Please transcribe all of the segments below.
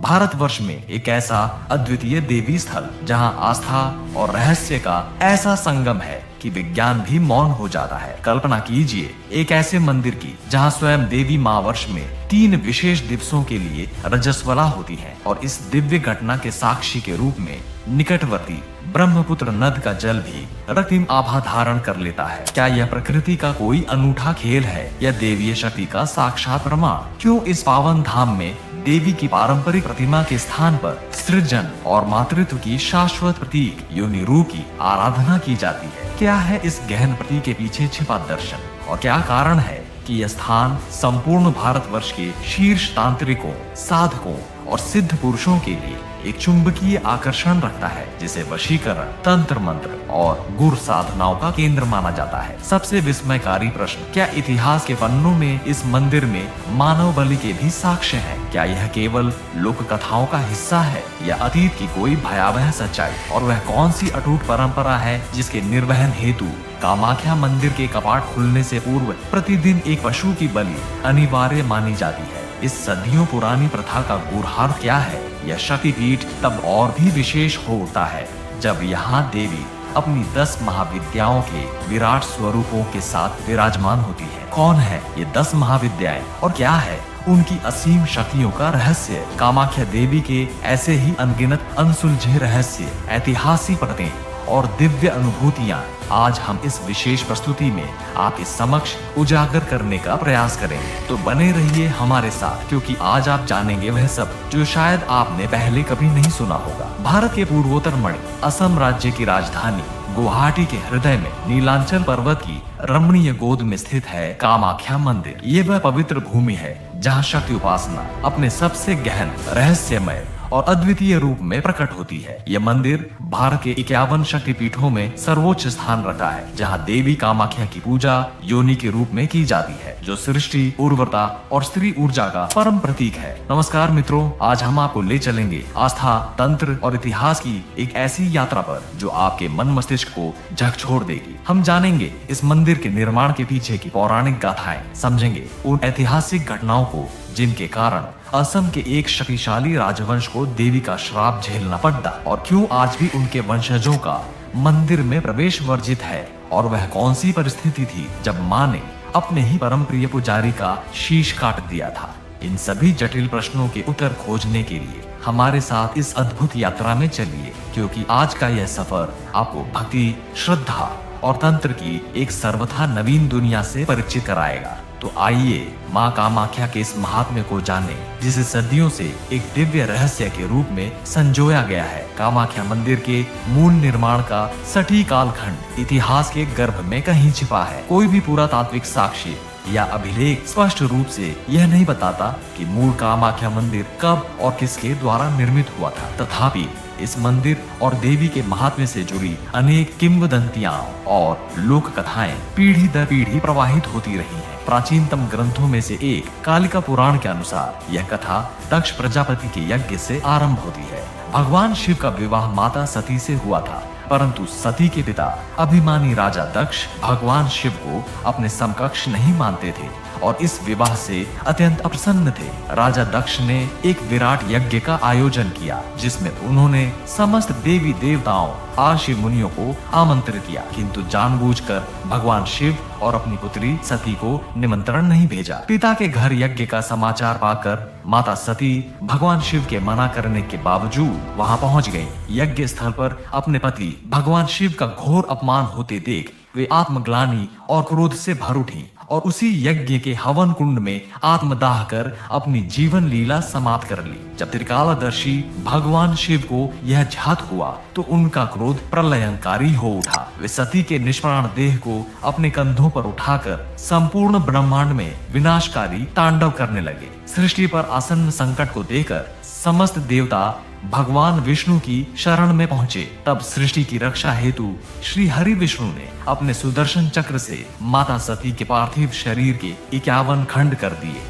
भारतवर्ष में एक ऐसा अद्वितीय देवी स्थल जहां आस्था और रहस्य का ऐसा संगम है कि विज्ञान भी मौन हो जाता है। कल्पना कीजिए एक ऐसे मंदिर की जहां स्वयं देवी माँ वर्ष में 3 विशेष दिवसों के लिए रजस्वला होती है और इस दिव्य घटना के साक्षी के रूप में निकटवर्ती ब्रह्मपुत्र नद का जल भी रक्तिम आभा धारण कर लेता है। क्या यह प्रकृति का कोई अनूठा खेल है या देवीय शक्ति का साक्षात प्रमाण? क्यों इस पावन धाम में देवी की पारंपरिक प्रतिमा के स्थान पर सृजन और मातृत्व की शाश्वत प्रतीक योनि रूप की आराधना की जाती है? क्या है इस गहन प्रतीक के पीछे छिपा दर्शन और क्या कारण है कि यह स्थान संपूर्ण भारतवर्ष के शीर्ष तांत्रिकों, साधकों और सिद्ध पुरुषों के लिए एक चुंबकीय आकर्षण रखता है, जिसे वशीकरण, तंत्र मंत्र और गुर साधनाओं का केंद्र माना जाता है? सबसे विस्मयकारी प्रश्न, क्या इतिहास के पन्नों में इस मंदिर में मानव बलि के भी साक्ष्य हैं? क्या यह केवल लोक कथाओं का हिस्सा है या अतीत की कोई भयावह सच्चाई? और वह कौन सी अटूट परंपरा है जिसके निर्वहन हेतु कामाख्या मंदिर के कपाट खुलने से पूर्व प्रतिदिन एक पशु की बलि अनिवार्य मानी जाती है? इस सदियों पुरानी प्रथा का गूढ़ार्थ क्या है? यह शक्तिपीठ तब और भी विशेष होता है जब यहाँ देवी अपनी 10 महाविद्याओं के विराट स्वरूपों के साथ विराजमान होती है। कौन है ये 10 महाविद्याएं और क्या है उनकी असीम शक्तियों का रहस्य? कामाख्या देवी के ऐसे ही अनगिनत अनसुलझे रहस्य, ऐतिहासिक परतें और दिव्य अनुभूतियां आज हम इस विशेष प्रस्तुति में आपके समक्ष उजागर करने का प्रयास करेंगे। तो बने रहिए हमारे साथ, क्योंकि आज आप जानेंगे वह सब जो शायद आपने पहले कभी नहीं सुना होगा। भारत के पूर्वोत्तर मणि असम राज्य की राजधानी गुवाहाटी के हृदय में नीलांचल पर्वत की रमणीय गोद में स्थित है कामाख्या मंदिर। ये वह पवित्र भूमि है जहाँ शक्ति उपासना अपने सबसे गहन, रहस्यमय और अद्वितीय रूप में प्रकट होती है। यह मंदिर भारत के 51 शक्तिपीठों में सर्वोच्च स्थान रखता है, जहाँ देवी कामाख्या की पूजा योनि के रूप में की जाती है, जो सृष्टि, उर्वरता और स्त्री ऊर्जा का परम प्रतीक है। नमस्कार मित्रों, आज हम आपको ले चलेंगे आस्था, तंत्र और इतिहास की एक ऐसी यात्रा पर जो आपके मन मस्तिष्क को झकझोर देगी। हम जानेंगे इस मंदिर के निर्माण के पीछे की पौराणिक गाथाएं, समझेंगे उन ऐतिहासिक घटनाओं को जिनके कारण असम के एक शक्तिशाली राजवंश को देवी का श्राप झेलना पड़ा और क्यों आज भी उनके वंशजों का मंदिर में प्रवेश वर्जित है, और वह कौन सी परिस्थिति थी जब मां ने अपने ही परम प्रिय पुजारी का शीश काट दिया था। इन सभी जटिल प्रश्नों के उत्तर खोजने के लिए हमारे साथ इस अद्भुत यात्रा में चलिए, क्योंकि आज का यह सफर आपको भक्ति, श्रद्धा और तंत्र की एक सर्वथा नवीन दुनिया से परिचित कराएगा। तो आइए माँ कामाख्या के इस महात्म्य को जाने, जिसे सदियों से एक दिव्य रहस्य के रूप में संजोया गया है। कामाख्या मंदिर के मूल निर्माण का सटीक कालखंड इतिहास के गर्भ में कहीं छिपा है। कोई भी पुरातात्विक साक्ष्य या अभिलेख स्पष्ट रूप से यह नहीं बताता कि मूल कामाख्या मंदिर कब और किसके द्वारा निर्मित हुआ था। तथापि इस मंदिर और देवी के महात्म्य से जुड़ी अनेक किंवदंतियां और लोक कथाएं पीढ़ी दर पीढ़ी प्रवाहित होती रही हैं। प्राचीनतम ग्रंथों में से एक कालिका पुराण के अनुसार यह कथा दक्ष प्रजापति के यज्ञ से आरंभ होती है। भगवान शिव का विवाह माता सती से हुआ था, परंतु सती के पिता अभिमानी राजा दक्ष भगवान शिव को अपने समकक्ष नहीं मानते थे और इस विवाह से अत्यंत अप्रसन्न थे। राजा दक्ष ने एक विराट यज्ञ का आयोजन किया, जिसमें उन्होंने समस्त देवी देवताओं, आर्षि मुनियों को आमंत्रित किया, किंतु जानबूझकर भगवान शिव और अपनी पुत्री सती को निमंत्रण नहीं भेजा। पिता के घर यज्ञ का समाचार पाकर माता सती भगवान शिव के मना करने के बावजूद वहां पहुंच गईं। यज्ञ स्थल पर अपने पति भगवान शिव का घोर अपमान होते देख वे आत्मग्लानि और क्रोध से भर उठी और उसी यज्ञ के हवन कुंड में आत्मदाह कर अपनी जीवन लीला समाप्त कर ली। जब त्रिकालदर्शी भगवान शिव को यह ज्ञात हुआ तो उनका क्रोध प्रलयंकारी हो उठा। वे सती के निष्प्राण देह को अपने कंधों पर उठाकर संपूर्ण ब्रह्मांड में विनाशकारी तांडव करने लगे। सृष्टि पर आसन्न संकट को देखकर समस्त देवता भगवान विष्णु की शरण में पहुंचे। तब सृष्टि की रक्षा हेतु श्री हरि विष्णु ने अपने सुदर्शन चक्र से माता सती के पार्थिव शरीर के 51 खंड कर दिए।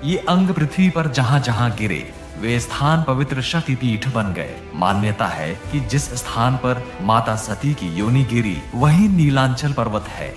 ये अंग पृथ्वी पर जहां जहां गिरे वे स्थान पवित्र शक्तिपीठ बन गए। मान्यता है कि जिस स्थान पर माता सती की योनि गिरी वही नीलांचल पर्वत है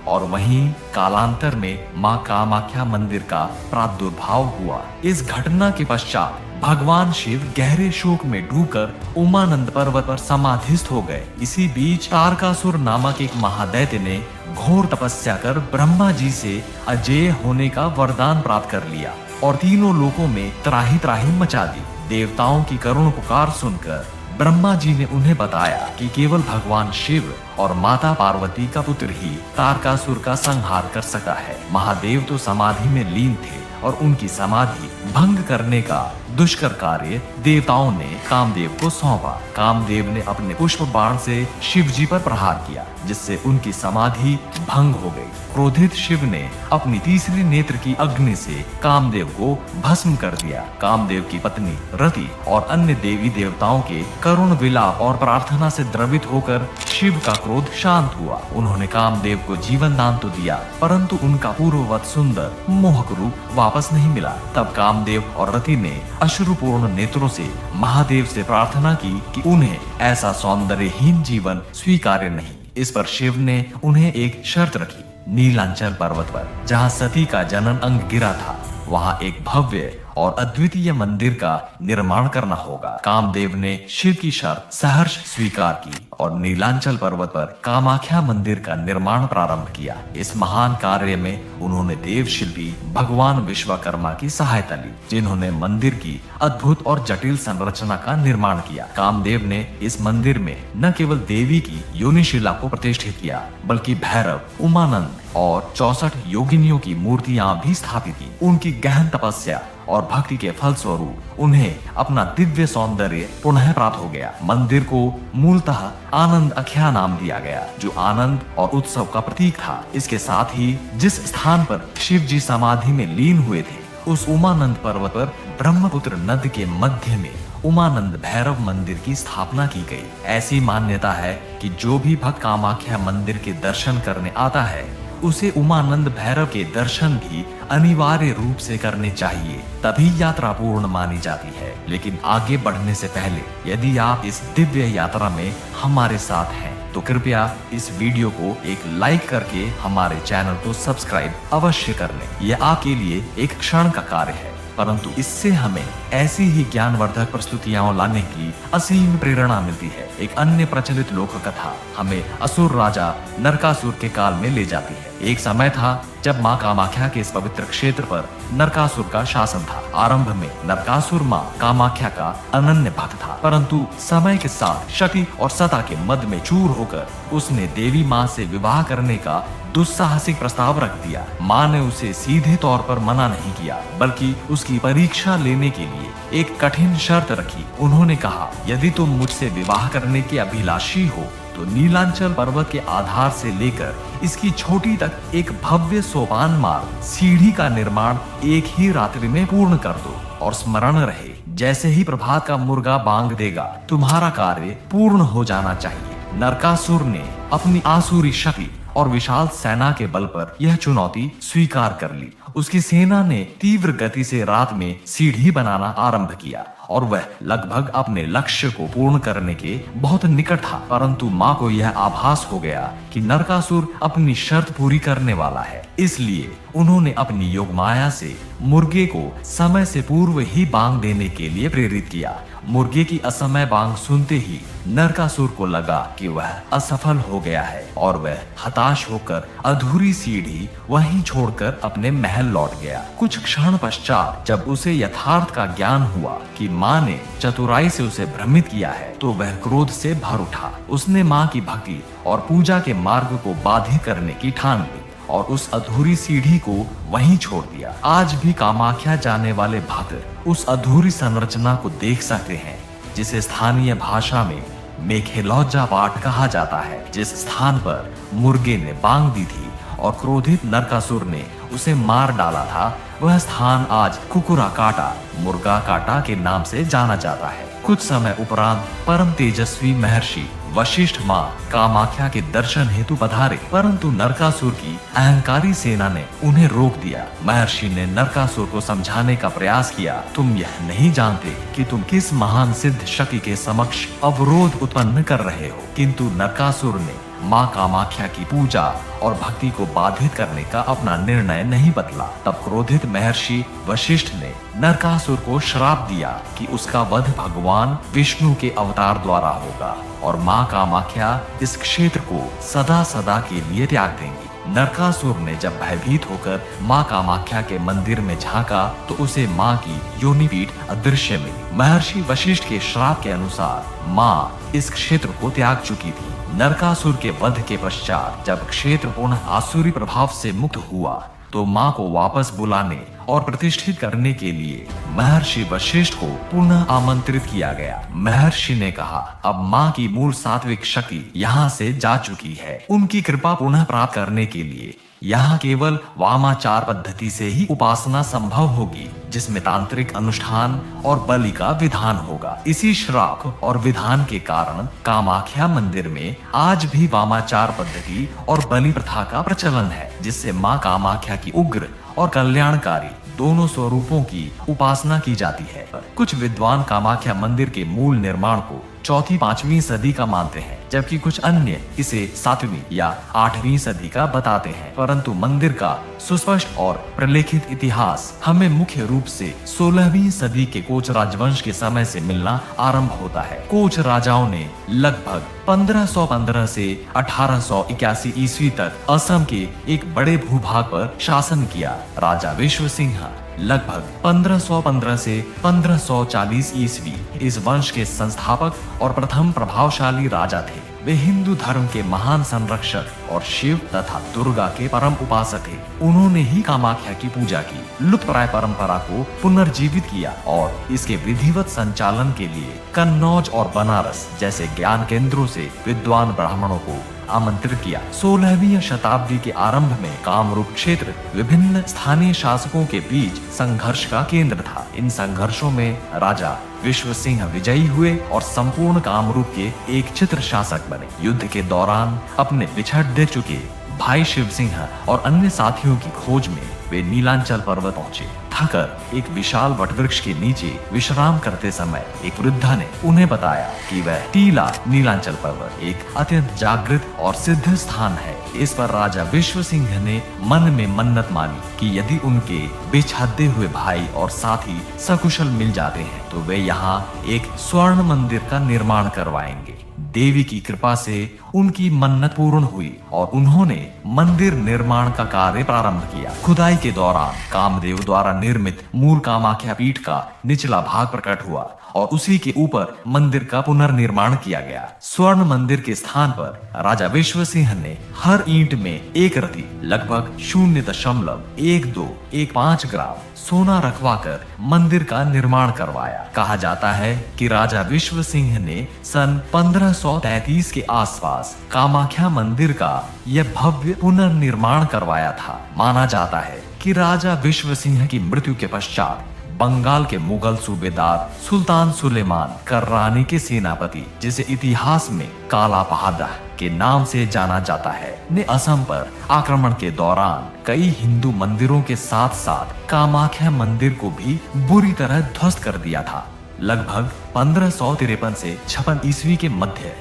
और वहीं कालांतर में मां कामाख्या मंदिर का प्रादुर्भाव हुआ। इस घटना के पश्चात भगवान शिव गहरे शोक में डूबकर उमानंद पर्वत पर समाधिस्थ हो गए। इसी बीच तारकासुर नामक एक महादैत्य ने घोर तपस्या कर ब्रह्मा जी से अजेय होने का वरदान प्राप्त कर लिया और तीनों लोकों में त्राही त्राही मचा दी। देवताओं की करुण पुकार सुनकर ब्रह्मा जी ने उन्हें बताया कि केवल भगवान शिव और माता पार्वती का पुत्र ही तारकासुर का संहार कर सका है। महादेव तो समाधि में लीन थे और उनकी समाधि भंग करने का दुष्कर कार्य देवताओं ने कामदेव को सौंपा। कामदेव ने अपने पुष्प बाण से शिव जी पर प्रहार किया, जिससे उनकी समाधि भंग हो गई। क्रोधित शिव ने अपनी तीसरी नेत्र की अग्नि से कामदेव को भस्म कर दिया। कामदेव की पत्नी रति और अन्य देवी देवताओं के करुण विलाप और प्रार्थना से द्रवित होकर शिव का क्रोध शांत हुआ। उन्होंने कामदेव को जीवन दान तो दिया, परंतु उनका पूर्ववत सुंदर मोहक रूप वापस नहीं मिला। तब कामदेव और रति ने अश्रुपूर्ण नेत्रों से महादेव से प्रार्थना की कि उन्हें ऐसा सौंदर्यहीन जीवन स्वीकार्य नहीं। इस पर शिव ने उन्हें एक शर्त रखी। नीलांचल पर्वत पर जहाँ सती का जनन अंग गिरा था, वहाँ एक भव्य और अद्वितीय मंदिर का निर्माण करना होगा। कामदेव ने शिव की शर्त सहर्ष स्वीकार की और नीलांचल पर्वत पर कामाख्या मंदिर का निर्माण प्रारंभ किया। इस महान कार्य में उन्होंने देव शिल्पी भगवान विश्वकर्मा की सहायता ली, जिन्होंने मंदिर की अद्भुत और जटिल संरचना का निर्माण किया। कामदेव ने इस मंदिर में न केवल देवी की योनिशिला को प्रतिष्ठित किया, बल्कि भैरव, उमानंद और 64 योगिनियों की मूर्तियां भी स्थापित की। उनकी गहन तपस्या और भक्ति के फलस्वरूप उन्हें अपना दिव्य सौंदर्य पुनः प्राप्त हो गया। मंदिर को मूलतः आनंद अख्या नाम दिया गया, जो आनंद और उत्सव का प्रतीक था। इसके साथ ही जिस स्थान पर शिव जी समाधि में लीन हुए थे, उस उमानंद पर्वत पर ब्रह्मपुत्र नद के मध्य में उमानंद भैरव मंदिर की स्थापना की गई। ऐसी मान्यता है कि जो भी भक्त कामाख्या मंदिर के दर्शन करने आता है, उसे उमानंद भैरव के दर्शन भी अनिवार्य रूप से करने चाहिए, तभी यात्रा पूर्ण मानी जाती है। लेकिन आगे बढ़ने से पहले यदि आप इस दिव्य यात्रा में हमारे साथ हैं, तो कृपया इस वीडियो को एक लाइक करके हमारे चैनल को सब्सक्राइब अवश्य कर लें। यह आपके लिए एक क्षण का कार्य है, परंतु इससे हमें ऐसी ही ज्ञानवर्धक प्रस्तुतियां लाने की असीम प्रेरणा मिलती है। एक अन्य प्रचलित लोक कथा हमें असुर राजा नरकासुर के काल में ले जाती है। एक समय था जब माँ कामाख्या के इस पवित्र क्षेत्र पर नरकासुर का शासन था। आरंभ में नरकासुर माँ कामाख्या का अनन्य भक्त था, परंतु समय के साथ शक्ति और सता के मद में चूर होकर उसने देवी माँ से विवाह करने का दुस्साहसिक प्रस्ताव रख दिया। माँ ने उसे सीधे तौर पर मना नहीं किया, बल्कि उसकी परीक्षा लेने के लिए एक कठिन शर्त रखी। उन्होंने कहा, यदि तुम मुझसे विवाह करने के अभिलाषी हो तो नीलांचल पर्वत के आधार से लेकर इसकी चोटी तक एक भव्य सोपान मार्ग सीढ़ी का निर्माण एक ही रात्रि में पूर्ण कर दो। और स्मरण रहे, जैसे ही प्रभात का मुर्गा बांग देगा, तुम्हारा कार्य पूर्ण हो जाना चाहिए। नरकासुर ने अपनी आसुरी शक्ति और विशाल सेना के बल पर यह चुनौती स्वीकार कर ली। उसकी सेना ने तीव्र गति से रात में सीढ़ी बनाना आरंभ किया और वह लगभग अपने लक्ष्य को पूर्ण करने के बहुत निकट था। परंतु माँ को यह आभास हो गया कि नरकासुर अपनी शर्त पूरी करने वाला है, इसलिए उन्होंने अपनी योगमाया से मुर्गे को समय से पूर्व ही बांग देने के लिए प्रेरित किया। मुर्गे की असमय बांग सुनते ही नरकासुर को लगा कि वह असफल हो गया है और वह हताश होकर अधूरी सीढ़ी वहीं छोड़कर अपने महल लौट गया। कुछ क्षण पश्चात जब उसे यथार्थ का ज्ञान हुआ कि माँ ने चतुराई से उसे भ्रमित किया है, तो वह क्रोध से भर उठा। उसने माँ की भक्ति और पूजा के मार्ग को बाधित करने की ठान ली और उस अधूरी सीढ़ी को वहीं छोड़ दिया। आज भी कामाख्या जाने वाले भक्त उस अधूरी संरचना को देख सकते हैं, जिसे स्थानीय भाषा में मेखेलौजा पाट कहा जाता है। जिस स्थान पर मुर्गे ने बांग दी थी और क्रोधित नरकासुर ने उसे मार डाला था, वह स्थान आज कुकुरा काटा, मुर्गा काटा के नाम से जाना जाता है। कुछ समय उपरांत परम तेजस्वी महर्षि वशिष्ठ माँ कामाख्या के दर्शन हेतु पधारे, परंतु नरकासुर की अहंकारी सेना ने उन्हें रोक दिया। महर्षि ने नरकासुर को समझाने का प्रयास किया, तुम यह नहीं जानते कि तुम किस महान सिद्ध शक्ति के समक्ष अवरोध उत्पन्न कर रहे हो। किंतु नरकासुर ने माँ कामाख्या की पूजा और भक्ति को बाधित करने का अपना निर्णय नहीं बदला। तब क्रोधित महर्षि वशिष्ठ ने नरकासुर को श्राप दिया कि उसका वध भगवान विष्णु के अवतार द्वारा होगा और माँ कामाख्या इस क्षेत्र को सदा सदा के लिए त्याग देंगी। नरकासुर ने जब भयभीत होकर माँ कामाख्या के मंदिर में झांका तो उसे माँ की योनिपीठ अदृश्य मिली। महर्षि वशिष्ठ के श्राप के अनुसार माँ इस क्षेत्र को त्याग चुकी थी। नरकासुर के वध के पश्चात जब क्षेत्र पुनः आसुरी प्रभाव से मुक्त हुआ तो माँ को वापस बुलाने और प्रतिष्ठित करने के लिए महर्षि वशिष्ठ को पुनः आमंत्रित किया गया। महर्षि ने कहा, अब माँ की मूल सात्विक शक्ति यहाँ से जा चुकी है। उनकी कृपा पुनः प्राप्त करने के लिए यहाँ केवल वामाचार पद्धति से ही उपासना संभव होगी, जिसमें तांत्रिक अनुष्ठान और बलि का विधान होगा। इसी श्राप और विधान के कारण कामाख्या मंदिर में आज भी वामाचार पद्धति और बलि प्रथा का प्रचलन है, जिससे माँ कामाख्या की उग्र और कल्याणकारी दोनों स्वरूपों की उपासना की जाती है। कुछ विद्वान कामाख्या मंदिर के मूल निर्माण को 4वीं-5वीं सदी का मानते हैं, जबकि कुछ अन्य इसे 7वीं या 8वीं सदी का बताते हैं। परंतु मंदिर का सुस्पष्ट और प्रलेखित इतिहास हमें मुख्य रूप से 16वीं सदी के कोच राजवंश के समय से मिलना आरंभ होता है। कोच राजाओं ने लगभग 1515 से 1881 ईस्वी तक असम के एक बड़े भूभाग पर शासन किया। राजा विश्व सिंह लगभग 1515 से 1540 ईस्वी इस वंश के संस्थापक और प्रथम प्रभावशाली राजा थे। वे हिंदू धर्म के महान संरक्षक और शिव तथा दुर्गा के परम उपासक थे। उन्होंने ही कामाख्या की पूजा की, लुप्तप्राय परंपरा को पुनर्जीवित किया और इसके विधिवत संचालन के लिए कन्नौज और बनारस जैसे ज्ञान केंद्रों से विद्वान ब्राह्मणों को आमंत्रित किया। 16वीं शताब्दी के आरंभ में कामरूप क्षेत्र विभिन्न स्थानीय शासकों के बीच संघर्ष का केंद्र था। इन संघर्षों में राजा विश्व सिंह विजयी हुए और संपूर्ण कामरूप के एक चित्र शासक बने। युद्ध के दौरान अपने बिछड़ दे चुके भाई शिव सिंह और अन्य साथियों की खोज में वे नीलांचल पर्वत पहुंचे। थकर एक विशाल वटवृक्ष के नीचे विश्राम करते समय एक वृद्धा ने उन्हें बताया कि वह टीला नीलांचल पर्वत एक अत्यंत जागृत और सिद्ध स्थान है। इस पर राजा विश्व सिंह ने मन में मन्नत मानी कि यदि उनके बिछड़ते हुए भाई और साथी सकुशल मिल जाते हैं तो वे यहाँ एक स्वर्ण मंदिर का निर्माण करवाएंगे। देवी की कृपा से उनकी मन्नत पूर्ण हुई और उन्होंने मंदिर निर्माण का कार्य प्रारंभ किया। खुदाई के दौरान कामदेव द्वारा निर्मित मूल कामाख्या पीठ का निचला भाग प्रकट हुआ और उसी के ऊपर मंदिर का पुनर्निर्माण किया गया। स्वर्ण मंदिर के स्थान पर राजा विश्व सिंह ने हर ईंट में एक रति लगभग 0.1215 ग्राम सोना रखवाकर मंदिर का निर्माण करवाया। कहा जाता है कि राजा विश्व सिंह ने सन 1533 के आसपास कामाख्या मंदिर का यह भव्य पुनर्निर्माण करवाया था। माना जाता है कि राजा विश्व सिंह की मृत्यु के पश्चात बंगाल के मुगल सूबेदार सुल्तान सुलेमान कर्रानी के सेनापति, जिसे इतिहास में काला बहादुर के नाम से जाना जाता है, ने असम पर आक्रमण के दौरान कई हिंदू मंदिरों के साथ साथ कामाख्या मंदिर को भी बुरी तरह ध्वस्त कर दिया था। लगभग 1553 से 56 ईस्वी के मध्य।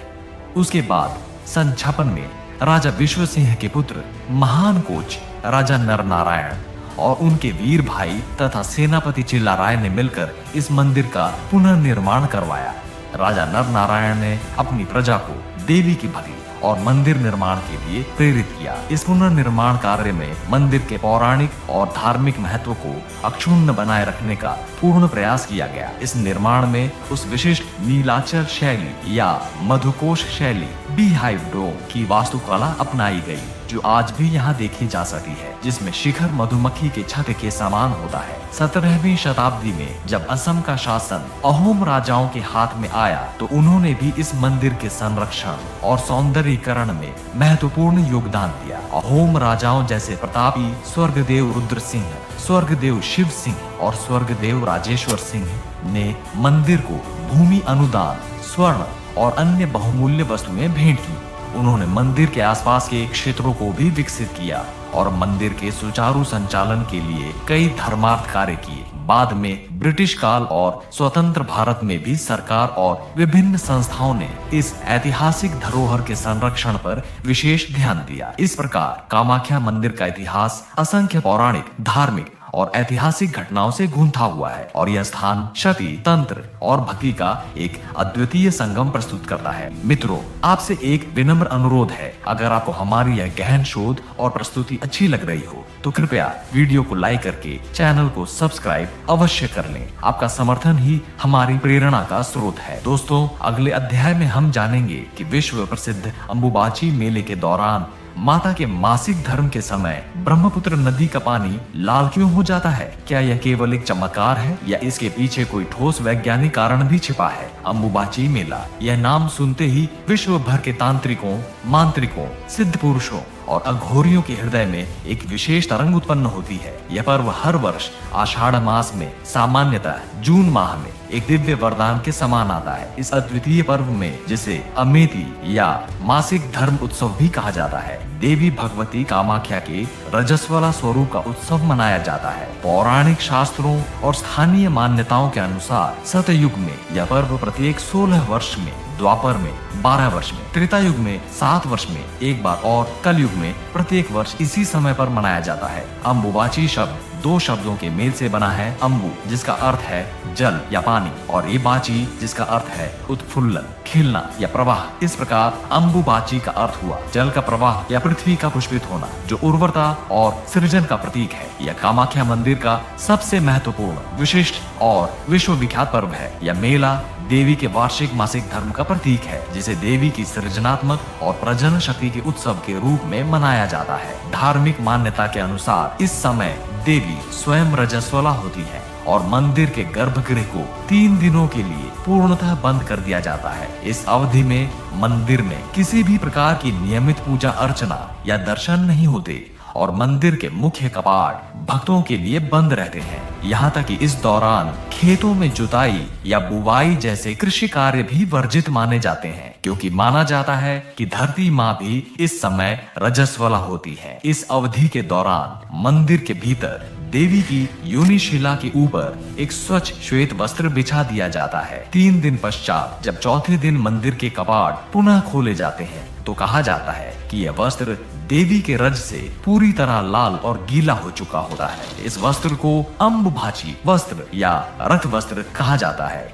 उसके बाद सन 56 में राजा विश्व सिंह के पुत्र महान कोच राजा नरनारायण और उनके वीर भाई तथा सेनापति चिल्लाराय ने मिलकर इस मंदिर का पुनर्निर्माण करवाया। राजा नरनारायण ने अपनी प्रजा को देवी की भक्ति और मंदिर निर्माण के लिए प्रेरित किया। इस पुनर्निर्माण कार्य में मंदिर के पौराणिक और धार्मिक महत्व को अक्षुण्ण बनाए रखने का पूर्ण प्रयास किया गया। इस निर्माण में उस विशिष्ट नीलाचल शैली या मधुकोश शैली बीहाइव डोम की वास्तुकला अपनाई गई, जो आज भी यहाँ देखी जा सकती है, जिसमें शिखर मधुमक्खी के छत के समान होता है। 17वीं शताब्दी में जब असम का शासन अहोम राजाओं के हाथ में आया तो उन्होंने भी इस मंदिर के संरक्षण और सौंदर्यीकरण में महत्वपूर्ण योगदान दिया। अहोम राजाओं जैसे प्रतापी स्वर्गदेव रुद्र सिंह, स्वर्गदेव शिव सिंह और स्वर्गदेव राजेश्वर सिंह ने मंदिर को भूमि अनुदान, स्वर्ण और अन्य बहुमूल्य वस्तुएं भेंट की। उन्होंने मंदिर के आसपास के क्षेत्रों को भी विकसित किया और मंदिर के सुचारू संचालन के लिए कई धर्मार्थ कार्य किए। बाद में ब्रिटिश काल और स्वतंत्र भारत में भी सरकार और विभिन्न संस्थाओं ने इस ऐतिहासिक धरोहर के संरक्षण पर विशेष ध्यान दिया। इस प्रकार कामाख्या मंदिर का इतिहास असंख्य पौराणिक, धार्मिक और ऐतिहासिक घटनाओं से गूंथा हुआ है और यह स्थान शक्ति, तंत्र और भक्ति का एक अद्वितीय संगम प्रस्तुत करता है। मित्रों, आपसे एक विनम्र अनुरोध है, अगर आपको हमारी यह गहन शोध और प्रस्तुति अच्छी लग रही हो तो कृपया वीडियो को लाइक करके चैनल को सब्सक्राइब अवश्य कर लें। आपका समर्थन ही हमारी प्रेरणा का स्रोत है। दोस्तों, अगले अध्याय में हम जानेंगे कि विश्व प्रसिद्ध अंबुबाची मेले के दौरान माता के मासिक धर्म के समय ब्रह्मपुत्र नदी का पानी लाल क्यों हो जाता है। क्या यह केवल एक चमत्कार है या इसके पीछे कोई ठोस वैज्ञानिक कारण भी छिपा है। अंबुबाची मेला, यह नाम सुनते ही विश्व भर के तांत्रिकों, मांत्रिकों, सिद्ध पुरुषों और अघोरियों के हृदय में एक विशेष तरंग उत्पन्न होती है। यह पर्व हर वर्ष आषाढ़ मास में, सामान्यतः जून माह में, एक दिव्य वरदान के समान आता है। इस अद्वितीय पर्व में, जिसे अमेती या मासिक धर्म उत्सव भी कहा जाता है, देवी भगवती कामाख्या के रजस्वला स्वरूप का उत्सव मनाया जाता है। पौराणिक शास्त्रों और स्थानीय मान्यताओं के अनुसार सतयुग में यह पर्व प्रत्येक 16 वर्ष में, द्वापर में 12 वर्ष में, त्रेता युग में 7 वर्ष में एक बार और कलयुग में प्रत्येक वर्ष इसी समय पर मनाया जाता है। अंबुबाची शब्द दो शब्दों के मेल से बना है। अंबु जिसका अर्थ है जल या पानी और ये बाची जिसका अर्थ है उत्फुल्लन, खिलना या प्रवाह। इस प्रकार अंबुबाची का अर्थ हुआ जल का प्रवाह या पृथ्वी का पुष्पित होना, जो उर्वरता और सृजन का प्रतीक है। यह कामाख्या मंदिर का सबसे महत्वपूर्ण, विशिष्ट और विश्वविख्यात पर्व है। यह मेला देवी के वार्षिक मासिक धर्म का प्रतीक है, जिसे देवी की सृजनात्मक और प्रजनन शक्ति के उत्सव के रूप में मनाया जाता है। धार्मिक मान्यता के अनुसार इस समय देवी स्वयं रजस्वला होती है और मंदिर के गर्भगृह को 3 दिनों के लिए पूर्णतः बंद कर दिया जाता है। इस अवधि में मंदिर में किसी भी प्रकार की नियमित पूजा अर्चना या दर्शन नहीं होते और मंदिर के मुख्य कपाट भक्तों के लिए बंद रहते हैं। यहाँ तक कि इस दौरान खेतों में जुताई या बुवाई जैसे कृषि कार्य भी वर्जित माने जाते हैं, क्योंकि माना जाता है कि धरती माँ भी इस समय रजस्वला होती है। इस अवधि के दौरान मंदिर के भीतर देवी की योनि शिला के ऊपर एक स्वच्छ श्वेत वस्त्र बिछा दिया जाता है। 3 दिन पश्चात जब चौथे दिन मंदिर के कपाट पुनः खोले जाते हैं तो कहा जाता है कि यह वस्त्र देवी के रज से पूरी तरह लाल और गीला हो चुका होता है। इस वस्त्र को अंबुबाची वस्त्र या रथ वस्त्र कहा जाता है।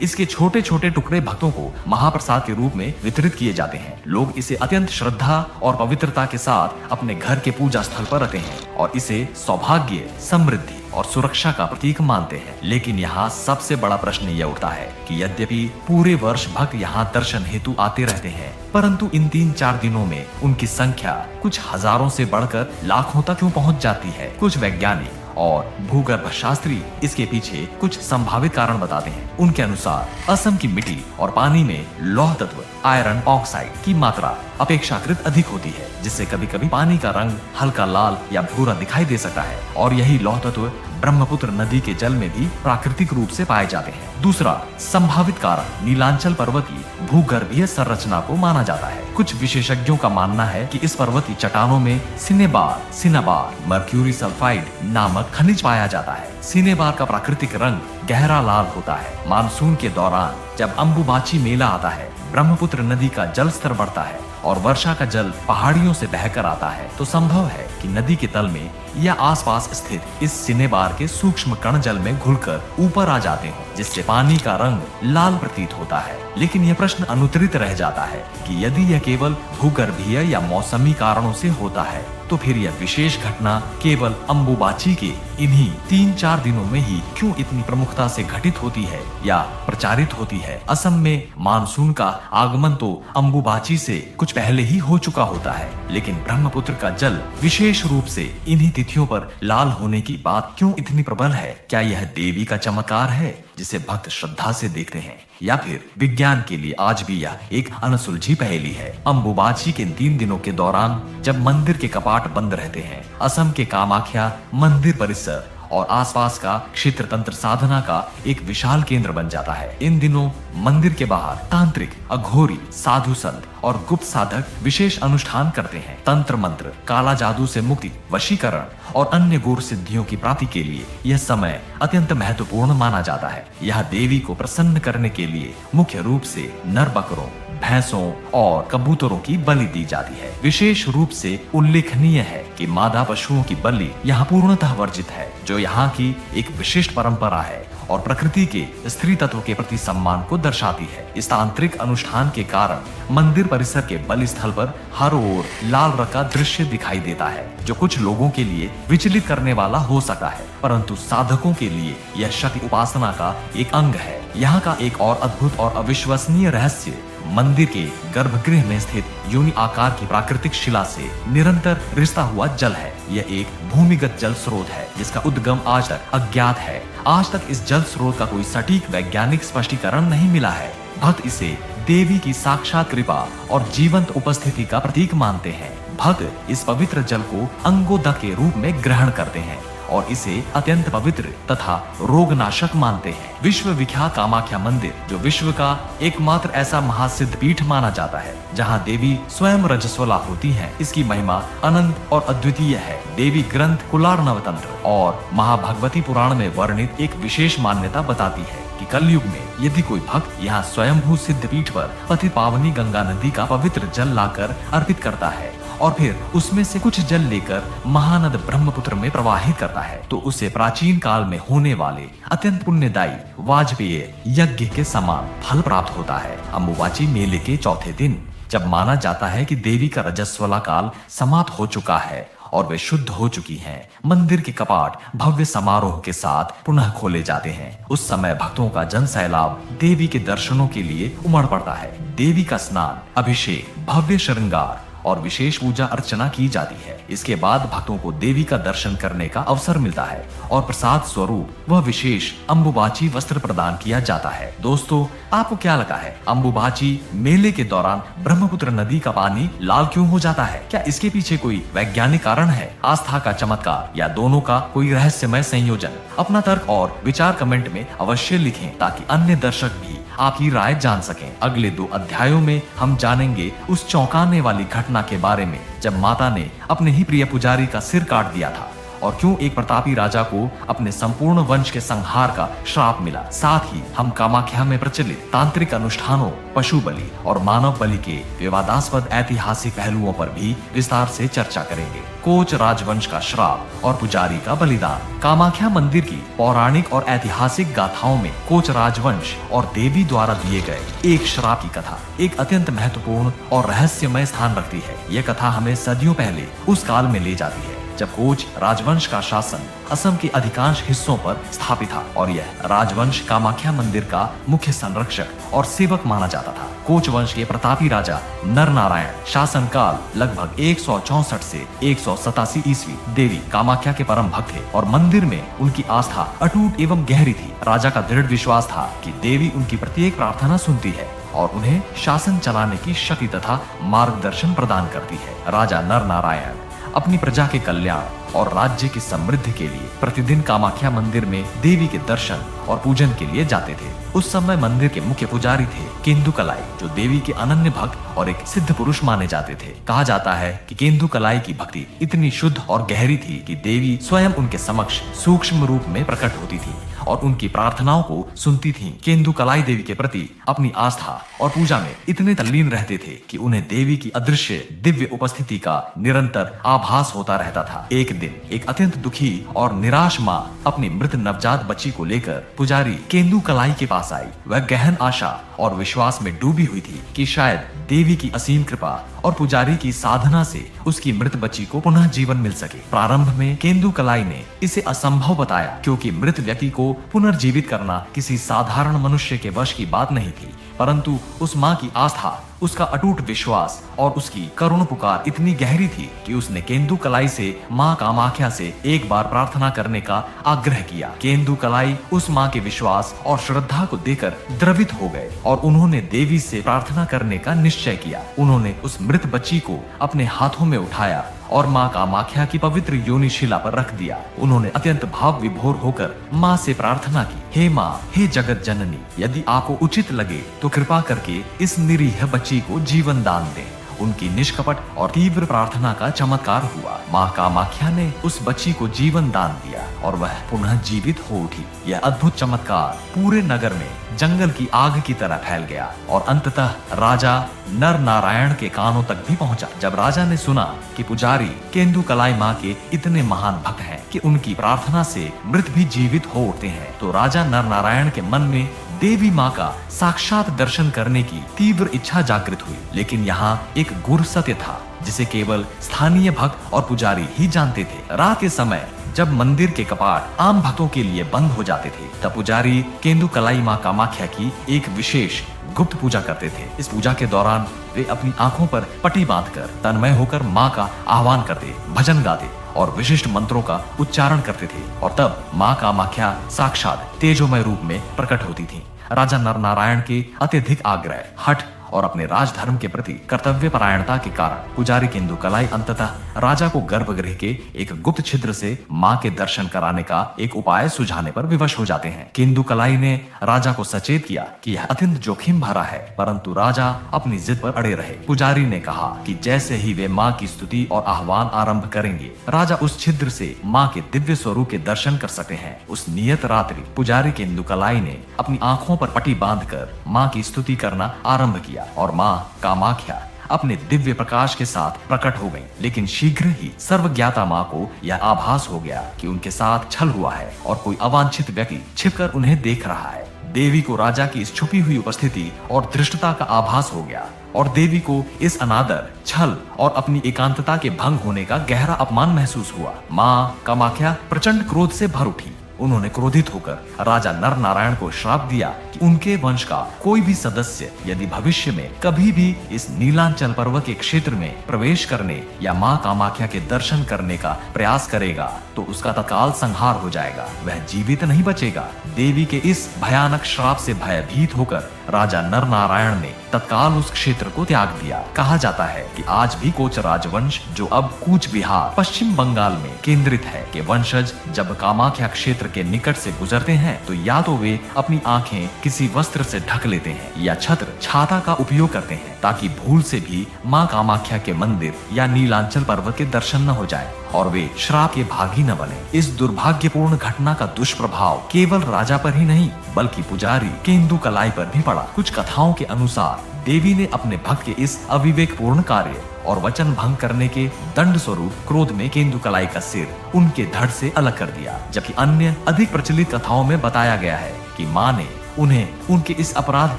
इसके छोटे छोटे टुकड़े भक्तों को महाप्रसाद के रूप में वितरित किए जाते हैं। लोग इसे अत्यंत श्रद्धा और पवित्रता के साथ अपने घर के पूजा स्थल पर रखते हैं और इसे सौभाग्य, समृद्धि और सुरक्षा का प्रतीक मानते हैं। लेकिन यहाँ सबसे बड़ा प्रश्न यह उठता है कि यद्यपि पूरे वर्ष भक्त यहाँ दर्शन हेतु आते रहते हैं, परंतु इन 3-4 दिनों में उनकी संख्या कुछ हजारों से बढ़कर लाखों तक क्यों पहुँच जाती है। कुछ वैज्ञानिक और भूगर्भ शास्त्री इसके पीछे कुछ संभावित कारण बताते हैं। उनके अनुसार असम की मिट्टी और पानी में लौह तत्व आयरन ऑक्साइड की मात्रा अपेक्षाकृत अधिक होती है, जिससे कभी कभी पानी का रंग हल्का लाल या भूरा दिखाई दे सकता है और यही लौह तत्व ब्रह्मपुत्र नदी के जल में भी प्राकृतिक रूप से पाए जाते हैं। दूसरा संभावित कारण नीलांचल पर्वत की भूगर्भीय संरचना को माना जाता है। कुछ विशेषज्ञों का मानना है कि इस पर्वतीय चट्टानों में सिनेबार, मर्क्यूरी सल्फाइड नामक खनिज पाया जाता है। सिनेबार का प्राकृतिक रंग गहरा लाल होता है। मानसून के दौरान जब अंबुबाची मेला आता है, ब्रह्मपुत्र नदी का जल स्तर बढ़ता है और वर्षा का जल पहाड़ियों से बहकर आता है, तो संभव है कि नदी के तल में या आसपास स्थित इस सिनेबार के सूक्ष्म कण जल में घुलकर ऊपर आ जाते हैं, जिससे पानी का रंग लाल प्रतीत होता है। लेकिन यह प्रश्न अनुत्तरित रह जाता है कि यदि यह केवल भूगर्भीय या मौसमी कारणों से होता है, तो फिर यह विशेष घटना केवल अंबुबाची के इन्हीं 3-4 दिनों में ही क्यों इतनी प्रमुखता से घटित होती है या प्रचारित होती है। असम में मानसून का आगमन तो अंबुबाची से कुछ पहले ही हो चुका होता है, लेकिन ब्रह्मपुत्र का जल विशेष रूप से इन्हीं तिथियों पर लाल होने की बात क्यों इतनी प्रबल है। क्या यह देवी का चमत्कार है जिसे भक्त श्रद्धा से देखते हैं, या फिर विज्ञान के लिए आज भी यह एक अनसुलझी पहेली है। अंबुबाची के 3 दिनों के दौरान जब मंदिर के कपाट बंद रहते हैं, असम के कामाख्या मंदिर परिसर और आसपास का क्षेत्र तंत्र साधना का एक विशाल केंद्र बन जाता है। इन दिनों मंदिर के बाहर तांत्रिक, अघोरी, साधु संत और गुप्त साधक विशेष अनुष्ठान करते हैं। तंत्र मंत्र, काला जादू से मुक्ति, वशीकरण और अन्य गूढ़ सिद्धियों की प्राप्ति के लिए यह समय अत्यंत महत्वपूर्ण माना जाता है। यह देवी को प्रसन्न करने के लिए मुख्य रूप से नर बकरों, भैंसों और कबूतरों की बलि दी जाती है। विशेष रूप से उल्लेखनीय है कि मादा पशुओं की बलि यहाँ पूर्णतः वर्जित है, जो यहाँ की एक विशिष्ट परंपरा है और प्रकृति के स्त्री तत्व के प्रति सम्मान को दर्शाती है। इस तांत्रिक अनुष्ठान के कारण मंदिर परिसर के बलि स्थल पर हर ओर लाल रंग का दृश्य दिखाई देता है, जो कुछ लोगों के लिए विचलित करने वाला हो सकता है, परंतु साधकों के लिए यह शक्ति उपासना का एक अंग है। यहाँ का एक और अद्भुत और अविश्वसनीय रहस्य मंदिर के गर्भगृह में स्थित योनि आकार की प्राकृतिक शिला से निरंतर रिसता हुआ जल है। यह एक भूमिगत जल स्रोत है जिसका उद्गम आज तक अज्ञात है। आज तक इस जल स्रोत का कोई सटीक वैज्ञानिक स्पष्टीकरण नहीं मिला है। भक्त इसे देवी की साक्षात कृपा और जीवंत उपस्थिति का प्रतीक मानते हैं। भक्त इस पवित्र जल को अंगोदक के रूप में ग्रहण करते हैं और इसे अत्यंत पवित्र तथा रोगनाशक मानते हैं। विश्व विख्यात कामाख्या मंदिर, जो विश्व का एकमात्र ऐसा महासिद्ध पीठ माना जाता है जहां देवी स्वयं रजस्वला होती हैं, इसकी महिमा अनंत और अद्वितीय है। देवी ग्रंथ कुलार नवतंत्र और महाभगवती पुराण में वर्णित एक विशेष मान्यता बताती है कि कलयुग में यदि कोई भक्त यहाँ स्वयंभू सिद्ध पीठ पर पतित पावनी गंगा नदी का पवित्र जल लाकर अर्पित करता है और फिर उसमें से कुछ जल लेकर महानद ब्रह्मपुत्र में प्रवाहित करता है, तो उसे प्राचीन काल में होने वाले अत्यंत पुण्यदायी वाजपेय यज्ञ के समान फल प्राप्त होता है। अंबुबाची मेले के चौथे दिन, जब माना जाता है कि देवी का रजस्वला काल समाप्त हो चुका है और वे शुद्ध हो चुकी हैं, मंदिर के कपाट भव्य समारोह के साथ पुनः खोले जाते हैं। उस समय भक्तों का जन सैलाब देवी के दर्शनों के लिए उमड़ पड़ता है। देवी का स्नान, अभिषेक, भव्य श्रृंगार और विशेष पूजा अर्चना की जाती है। इसके बाद भक्तों को देवी का दर्शन करने का अवसर मिलता है और प्रसाद स्वरूप वह विशेष अंबुबाची वस्त्र प्रदान किया जाता है। दोस्तों, आपको क्या लगा है, अंबुबाची मेले के दौरान ब्रह्मपुत्र नदी का पानी लाल क्यों हो जाता है? क्या इसके पीछे कोई वैज्ञानिक कारण है, आस्था का चमत्कार या दोनों का कोई रहस्यमय संयोजन? अपना तर्क और विचार कमेंट में अवश्य लिखें ताकि अन्य दर्शक भी आपकी राय जान सकें। अगले 2 अध्यायों में हम जानेंगे उस चौंकाने वाली घटना के बारे में जब माता ने अपने ही प्रिय पुजारी का सिर काट दिया था और क्यों एक प्रतापी राजा को अपने संपूर्ण वंश के संहार का श्राप मिला। साथ ही हम कामाख्या में प्रचलित तांत्रिक अनुष्ठानों, पशु बलि और मानव बलि के विवादास्पद ऐतिहासिक पहलुओं पर भी विस्तार से चर्चा करेंगे। कोच राजवंश का श्राप और पुजारी का बलिदान। कामाख्या मंदिर की पौराणिक और ऐतिहासिक गाथाओं में कोच राजवंश और देवी द्वारा दिए गए एक श्राप की कथा एक अत्यंत महत्वपूर्ण और रहस्यमय स्थान रखती है। यह कथा हमें सदियों पहले उस काल में ले जाती है जब कोच राजवंश का शासन असम के अधिकांश हिस्सों पर स्थापित था और यह राजवंश कामाख्या मंदिर का मुख्य संरक्षक और सेवक माना जाता था। कोच वंश के प्रतापी राजा नर नारायण शासन काल लगभग 164 से 187 ईस्वी। देवी कामाख्या के परम भक्त थे और मंदिर में उनकी आस्था अटूट एवं गहरी थी। राजा का दृढ़ विश्वास था कि देवी उनकी प्रत्येक प्रार्थना सुनती है और उन्हें शासन चलाने की शक्ति तथा मार्गदर्शन प्रदान करती है। राजा नर नारायण अपनी प्रजा के कल्याण और राज्य की समृद्धि के लिए प्रतिदिन कामाख्या मंदिर में देवी के दर्शन और पूजन के लिए जाते थे। उस समय मंदिर के मुख्य पुजारी थे केंदुकलाई, जो देवी के अनन्य भक्त और एक सिद्ध पुरुष माने जाते थे। कहा जाता है कि केंदुकलाई की भक्ति इतनी शुद्ध और गहरी थी कि देवी स्वयं उनके समक्ष सूक्ष्म रूप में प्रकट होती थी और उनकी प्रार्थनाओं को सुनती थीं। केंदुकलाई देवी के प्रति अपनी आस्था और पूजा में इतने तल्लीन रहते थे कि उन्हें देवी की अदृश्य दिव्य उपस्थिति का निरंतर आभास होता रहता था। एक दिन एक अत्यंत दुखी और निराश माँ अपनी मृत नवजात बच्ची को लेकर पुजारी केंदुकलाई के पास आई। वह गहन आशा और विश्वास में डूबी हुई थी कि शायद देवी की असीम कृपा और पुजारी की साधना से उसकी मृत बच्ची को पुनः जीवन मिल सके। प्रारंभ में केंदुकलाई ने इसे असंभव बताया क्योंकि मृत व्यक्ति को पुनर्जीवित करना किसी साधारण मनुष्य के वश की बात नहीं थी, परंतु उस माँ की आस्था, उसका अटूट विश्वास और उसकी करुण पुकार इतनी गहरी थी कि उसने केंदुकलाई से माँ कामाख्या से एक बार प्रार्थना करने का आग्रह किया। केंदुकलाई उस माँ के विश्वास और श्रद्धा को देकर द्रवित हो गए और उन्होंने देवी से प्रार्थना करने का निश्चय किया। उन्होंने उस मृत बच्ची को अपने हाथों में उठाया और माँ कामाख्या की पवित्र योनि शिला पर रख दिया। उन्होंने अत्यंत भाव विभोर होकर माँ से प्रार्थना की, हे माँ, हे जगत जननी, यदि आपको उचित लगे तो कृपा करके इस निरीह बच्ची को जीवन दान दें। उनकी निष्कपट और तीव्र प्रार्थना का चमत्कार हुआ। माँ कामाख्या ने उस बच्ची को जीवन दान दिया और वह पुनः जीवित हो उठी। यह अद्भुत चमत्कार पूरे नगर में जंगल की आग की तरह फैल गया और अंततः राजा नर नारायण के कानों तक भी पहुंचा। जब राजा ने सुना कि पुजारी केंदुकलाई माँ के इतने महान भक्त हैं कि उनकी प्रार्थना से मृत भी जीवित हो उठते हैं, तो राजा नर नारायण के मन में देवी माँ का साक्षात दर्शन करने की तीव्र इच्छा जागृत हुई। लेकिन यहाँ एक गूढ़ सत्य था जिसे केवल स्थानीय भक्त और पुजारी ही जानते थे। रात के समय जब मंदिर के कपाट आम भक्तों के लिए बंद हो जाते थे, तब पुजारी केंदुकलाई माँ कामाख्या की एक विशेष गुप्त पूजा करते थे। इस पूजा के दौरान वे अपनी आंखों पर पट्टी बांधकर तन्मय होकर माँ का आह्वान करते, भजन गाते और विशिष्ट मंत्रों का उच्चारण करते थे, और तब माँ कामाख्या साक्षात तेजोमय रूप में प्रकट होती थी। राजा नर नारायण के अत्यधिक आग्रह, हठ और अपने राजधर्म के प्रति कर्तव्य परायणता के कारण पुजारी केंदुकलाई अंततः राजा को गर्भगृह के एक गुप्त छिद्र से मां के दर्शन कराने का एक उपाय सुझाने पर विवश हो जाते हैं। केंदुकलाई ने राजा को सचेत किया कि यह अत्यंत जोखिम भरा है, परंतु राजा अपनी जिद पर अड़े रहे। पुजारी ने कहा कि जैसे ही वे मां की स्तुति और आह्वान आरंभ करेंगे, राजा उस छिद्र से मां के दिव्य स्वरूप के दर्शन कर सकते हैं। उस नियत रात्रि पुजारी केंदुकलाई ने अपनी आंखों पर पट्टी बांधकर मां की स्तुति करना आरंभ किया और मां कामाख्या अपने दिव्य प्रकाश के साथ प्रकट हो गईं। लेकिन शीघ्र ही सर्वज्ञाता मां को यह आभास हो गया कि उनके साथ छल हुआ है और कोई अवांछित व्यक्ति छिपकर उन्हें देख रहा है। देवी को राजा की इस छुपी हुई उपस्थिति और धृष्टता का आभास हो गया और देवी को इस अनादर, छल और अपनी एकांतता के भंग होने का गहरा अपमान महसूस हुआ। मां कामाख्या प्रचंड क्रोध से भर उठी। उन्होंने क्रोधित होकर राजा नर नारायण को श्राप दिया कि उनके वंश का कोई भी सदस्य यदि भविष्य में कभी भी इस नीलांचल पर्वत के क्षेत्र में प्रवेश करने या मां कामाख्या के दर्शन करने का प्रयास करेगा तो उसका तत्काल संहार हो जाएगा, वह जीवित नहीं बचेगा। देवी के इस भयानक श्राप से भयभीत होकर राजा नर नारायण ने तत्काल उस क्षेत्र को त्याग दिया। कहा जाता है कि आज भी कोच राजवंश, जो अब कूच बिहार पश्चिम बंगाल में केंद्रित है, के वंशज जब कामाख्या क्षेत्र के निकट से गुजरते हैं तो या तो वे अपनी आंखें किसी वस्त्र से ढक लेते हैं या छत्र, छाता का उपयोग करते हैं ताकि भूल से भी मां कामाख्या के मंदिर या नीलांचल पर्वत के दर्शन न हो जाए और वे श्राप के भागी न बने। इस दुर्भाग्यपूर्ण घटना का दुष्प्रभाव केवल राजा पर ही नहीं बल्कि पुजारी केंदुकलाई पर भी पड़ा। कुछ कथाओं के अनुसार देवी ने अपने भक्त के इस अविवेकपूर्ण कार्य और वचन भंग करने के दंड स्वरूप क्रोध में केंदुकलाई का सिर उनके धड़ से अलग कर दिया, जबकि अन्य अधिक प्रचलित कथाओं में बताया गया है कि मां ने उन्हें उनके इस अपराध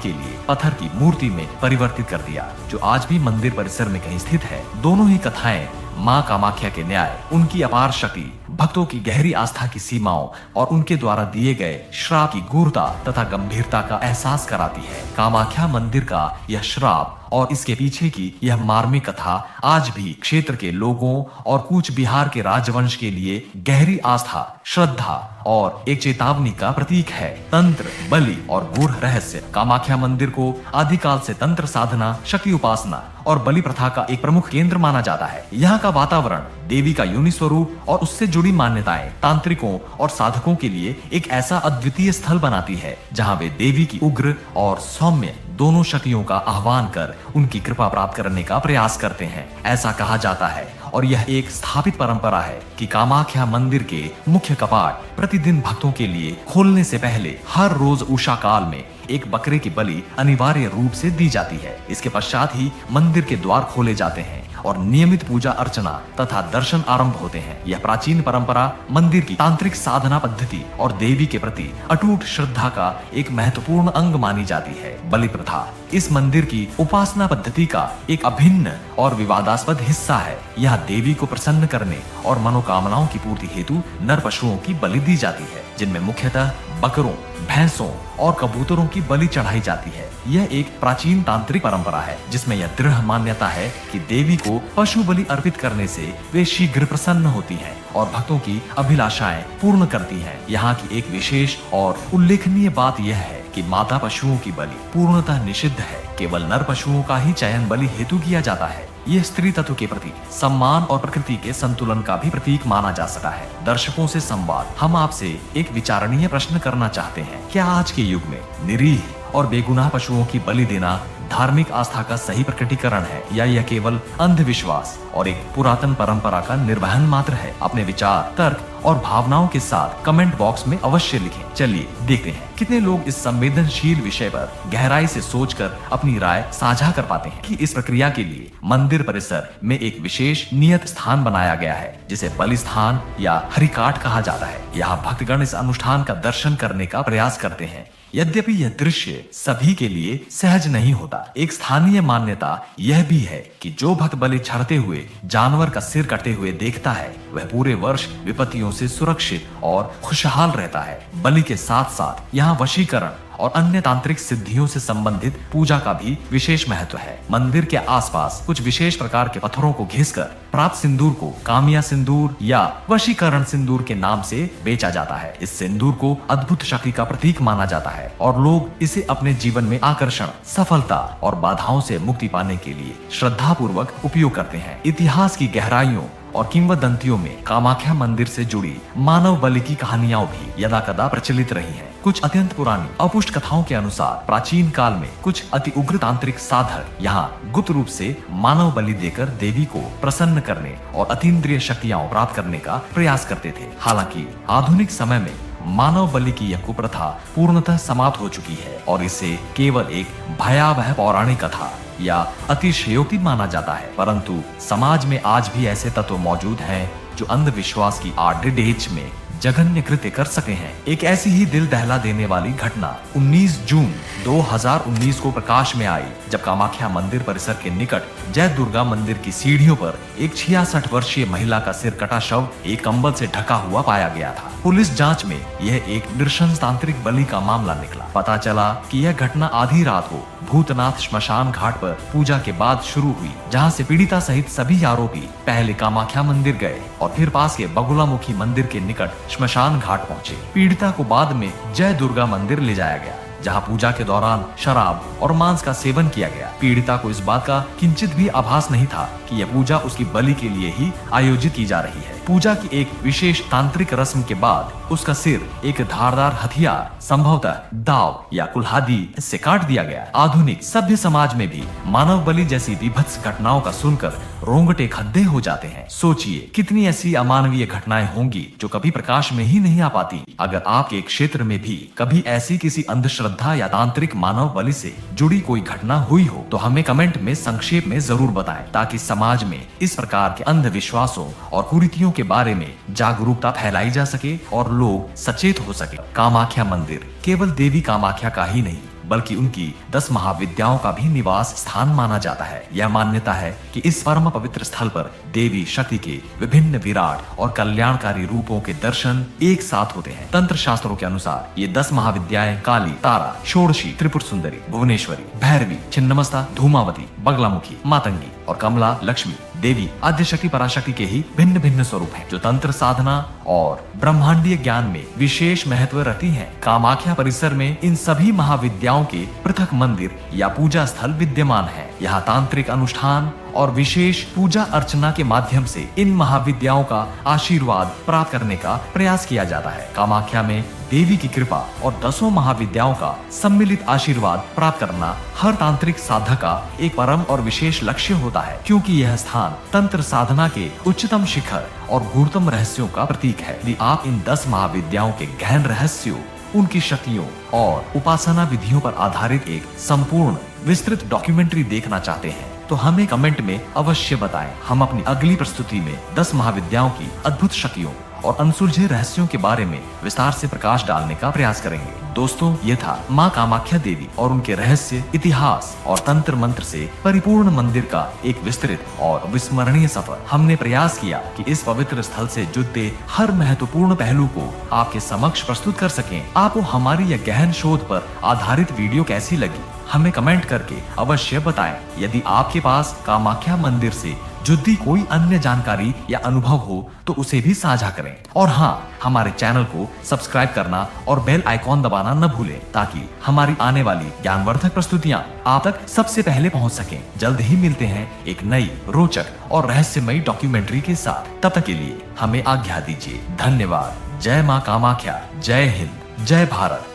के लिए पत्थर की मूर्ति में परिवर्तित कर दिया, जो आज भी मंदिर परिसर में कहीं स्थित है। दोनों ही कथाएं मां कामाख्या के न्याय, उनकी अपार शक्ति, भक्तों की गहरी आस्था की सीमाओं और उनके द्वारा दिए गए श्राप की गूढ़ता तथा गंभीरता का एहसास कराती है। कामाख्या मंदिर का यह श्राप और इसके पीछे की यह मार्मिक कथा आज भी क्षेत्र के लोगों और कूच बिहार के राजवंश के लिए गहरी आस्था, श्रद्धा और एक चेतावनी का प्रतीक है। तंत्र, बलि और गूढ़ रहस्य। कामाख्या मंदिर को आदिकाल से तंत्र साधना, शक्ति उपासना और बलि प्रथा का एक प्रमुख केंद्र माना जाता है। यहाँ का वातावरण, देवी का योनि स्वरूप और उससे जुड़ी मान्यताएं तांत्रिकों और साधकों के लिए एक ऐसा अद्वितीय स्थल बनाती है जहाँ वे देवी की उग्र और सौम्य दोनों शक्तियों का आह्वान कर उनकी कृपा प्राप्त करने का प्रयास करते हैं। ऐसा कहा जाता है और यह एक स्थापित परंपरा है कि कामाख्या मंदिर के मुख्य कपाट प्रतिदिन भक्तों के लिए खोलने से पहले हर रोज उषा काल में एक बकरे की बलि अनिवार्य रूप से दी जाती है। इसके पश्चात ही मंदिर के द्वार खोले जाते हैं और नियमित पूजा अर्चना तथा दर्शन आरंभ होते हैं। यह प्राचीन परंपरा मंदिर की तांत्रिक साधना पद्धति और देवी के प्रति अटूट श्रद्धा का एक महत्वपूर्ण अंग मानी जाती है। बलि प्रथा इस मंदिर की उपासना पद्धति का एक अभिन्न और विवादास्पद हिस्सा है। यह देवी को प्रसन्न करने और मनोकामनाओं की पूर्ति हेतु नर पशुओं की बलि दी जाती है, जिनमें मुख्यतः बकरों, भैंसों और कबूतरों की बलि चढ़ाई जाती है। यह एक प्राचीन तांत्रिक परंपरा है जिसमें यह दृढ़ मान्यता है कि देवी को पशु बलि अर्पित करने से वे शीघ्र प्रसन्न होती हैं और भक्तों की अभिलाषाएं पूर्ण करती हैं। यहाँ की एक विशेष और उल्लेखनीय बात यह है कि माता पशुओं की बलि पूर्णतः निषिद्ध है। केवल नर पशुओं का ही चयन बलि हेतु किया जाता है। ये स्त्री तत्व के प्रति सम्मान और प्रकृति के संतुलन का भी प्रतीक माना जा सकता है। दर्शकों से संवाद, हम आपसे एक विचारणीय प्रश्न करना चाहते हैं। क्या आज के युग में निरीह और बेगुनाह पशुओं की बलि देना धार्मिक आस्था का सही प्रकटीकरण है, या यह केवल अंधविश्वास और एक पुरातन परंपरा का निर्वहन मात्र है? अपने विचार, तर्क और भावनाओं के साथ कमेंट बॉक्स में अवश्य लिखें। चलिए देखते हैं कितने लोग इस संवेदनशील विषय पर गहराई से सोचकर अपनी राय साझा कर पाते हैं। कि इस प्रक्रिया के लिए मंदिर परिसर में एक विशेष नियत स्थान बनाया गया है, जिसे बलि स्थान या हरिकाट कहा जाता है। यहाँ भक्तगण इस अनुष्ठान का दर्शन करने का प्रयास करते हैं। यद्यपि यह दृश्य सभी के लिए सहज नहीं होता। एक स्थानीय मान्यता यह भी है कि जो भक्त बलि चढ़ते हुए जानवर का सिर कटते हुए देखता है, वह पूरे वर्ष विपत्तियों से सुरक्षित और खुशहाल रहता है। बलि के साथ साथ यहाँ वशीकरण और अन्य तांत्रिक सिद्धियों से संबंधित पूजा का भी विशेष महत्व है। मंदिर के आसपास कुछ विशेष प्रकार के पत्थरों को घिसकर प्राप्त सिंदूर को कामिया सिंदूर या वशीकरण सिंदूर के नाम से बेचा जाता है। इस सिंदूर को अद्भुत शक्ति का प्रतीक माना जाता है और लोग इसे अपने जीवन में आकर्षण, सफलता और बाधाओं से मुक्ति पाने के लिए श्रद्धा पूर्वक उपयोग करते हैं। इतिहास की गहराइयों और किंवदंतियों में कामाख्या मंदिर से जुड़ी मानव बलि की कहानियां भी यदा कदा प्रचलित रही हैं। कुछ अत्यंत पुरानी अपुष्ट कथाओं के अनुसार प्राचीन काल में कुछ अति उग्र तांत्रिक साधक यहाँ गुप्त रूप से मानव बलि देकर देवी को प्रसन्न करने और अतीन्द्रिय शक्तियां प्राप्त करने का प्रयास करते थे। हालांकि आधुनिक समय में मानव बलि की यह कुप्रथा पूर्णतः समाप्त हो चुकी है और इसे केवल एक भयावह पौराणिक कथा या अतिशयोक्ति माना जाता है। परंतु समाज में आज भी ऐसे तत्व मौजूद हैं जो अंधविश्वास की आड़ेडेच में जघन्य कृत्य कर सके हैं। एक ऐसी ही दिल दहला देने वाली घटना 19 जून 2019 को प्रकाश में आई, जब कामाख्या मंदिर परिसर के निकट जय दुर्गा मंदिर की सीढ़ियों पर एक 66 वर्षीय महिला का सिर कटा शव एक कंबल से ढका हुआ पाया गया था। पुलिस जांच में यह एक नृशंस तांत्रिक बलि का मामला निकला। पता चला कि यह घटना आधी रात को भूतनाथ श्मशान घाट पर पूजा के बाद शुरू हुई, जहां से पीड़िता सहित सभी आरोपी पहले कामाख्या मंदिर गए और फिर पास के बगुलामुखी मंदिर के निकट श्मशान घाट पहुंचे। पीड़िता को बाद में जय दुर्गा मंदिर ले जाया गया, जहां पूजा के दौरान शराब और मांस का सेवन किया गया। पीड़िता को इस बात का किंचित भी आभास नहीं था कि यह पूजा उसकी बलि के लिए ही आयोजित की जा रही है। पूजा की एक विशेष तांत्रिक रस्म के बाद उसका सिर एक धारदार हथियार, संभवतः दाव या कुल्हाड़ी से काट दिया गया। आधुनिक सभ्य समाज में भी मानव बलि जैसी विभत्स घटनाओं का सुनकर रोंगटे खड्डे हो जाते हैं। सोचिए कितनी ऐसी अमानवीय घटनाएं होंगी जो कभी प्रकाश में ही नहीं आ पाती। अगर आपके क्षेत्र में भी कभी ऐसी किसी अंधश्रद्धा या तांत्रिक मानव बलि से जुड़ी कोई घटना हुई हो तो हमें कमेंट में संक्षेप में जरूर बताएं, ताकि समाज में इस प्रकार के अंधविश्वासों और कुरीतियों के बारे में जागरूकता फैलाई जा सके और लोग सचेत हो सके। कामाख्या मंदिर केवल देवी कामाख्या का ही नहीं बल्कि उनकी 10 महाविद्याओं का भी निवास स्थान माना जाता है। यह मान्यता है कि इस परम पवित्र स्थल पर देवी शक्ति के विभिन्न विराट और कल्याणकारी रूपों के दर्शन एक साथ होते हैं। तंत्र शास्त्रों के अनुसार ये 10 महाविद्याएं काली, तारा, षोडशी, त्रिपुर सुंदरी, भुवनेश्वरी, भैरवी, छिन्नमस्ता, धूमावती, बगलामुखी, मातंगी और कमला लक्ष्मी देवी आद्यशक्ति पराशक्ति के ही भिन्न भिन्न स्वरूप हैं, जो तंत्र साधना और ब्रह्मांडीय ज्ञान में विशेष महत्व रखती हैं। कामाख्या परिसर में इन सभी महाविद्याओं के पृथक मंदिर या पूजा स्थल विद्यमान है। यहाँ तांत्रिक अनुष्ठान और विशेष पूजा अर्चना के माध्यम से इन महाविद्याओं का आशीर्वाद प्राप्त करने का प्रयास किया जाता है। कामाख्या में देवी की कृपा और 10 महाविद्याओं का सम्मिलित आशीर्वाद प्राप्त करना हर तांत्रिक साधक का एक परम और विशेष लक्ष्य होता है, क्योंकि यह स्थान तंत्र साधना के उच्चतम शिखर और गूढ़तम रहस्यों का प्रतीक है। यदि आप इन 10 महाविद्याओं के गहन रहस्यों, उनकी शक्तियों और उपासना विधियों पर आधारित एक संपूर्ण विस्तृत डॉक्यूमेंट्री देखना चाहते हैं तो हमें कमेंट में अवश्य बताएं। हम अपनी अगली प्रस्तुति में 10 महाविद्याओं की अद्भुत शक्तियों और अनसुलझे रहस्यों के बारे में विस्तार से प्रकाश डालने का प्रयास करेंगे। दोस्तों, ये था माँ कामाख्या देवी और उनके रहस्य, इतिहास और तंत्र मंत्र से परिपूर्ण मंदिर का एक विस्तृत और विस्मरणीय सफर। हमने प्रयास किया कि इस पवित्र स्थल से जुड़े हर महत्वपूर्ण पहलू को आपके समक्ष प्रस्तुत कर सकें। आपको हमारी यह गहन शोध पर आधारित वीडियो कैसी लगी, हमें कमेंट करके अवश्य बताएं। यदि आपके पास कामाख्या मंदिर से यदि कोई अन्य जानकारी या अनुभव हो तो उसे भी साझा करें। और हाँ, हमारे चैनल को सब्सक्राइब करना और बेल आइकॉन दबाना न भूलें ताकि हमारी आने वाली ज्ञानवर्धक प्रस्तुतियां आप तक सबसे पहले पहुंच सकें। जल्द ही मिलते हैं एक नई, रोचक और रहस्यमयी डॉक्यूमेंट्री के साथ। तब तक के लिए हमें आज्ञा दीजिए। धन्यवाद। जय मां कामाख्या, जय हिंद, जय भारत।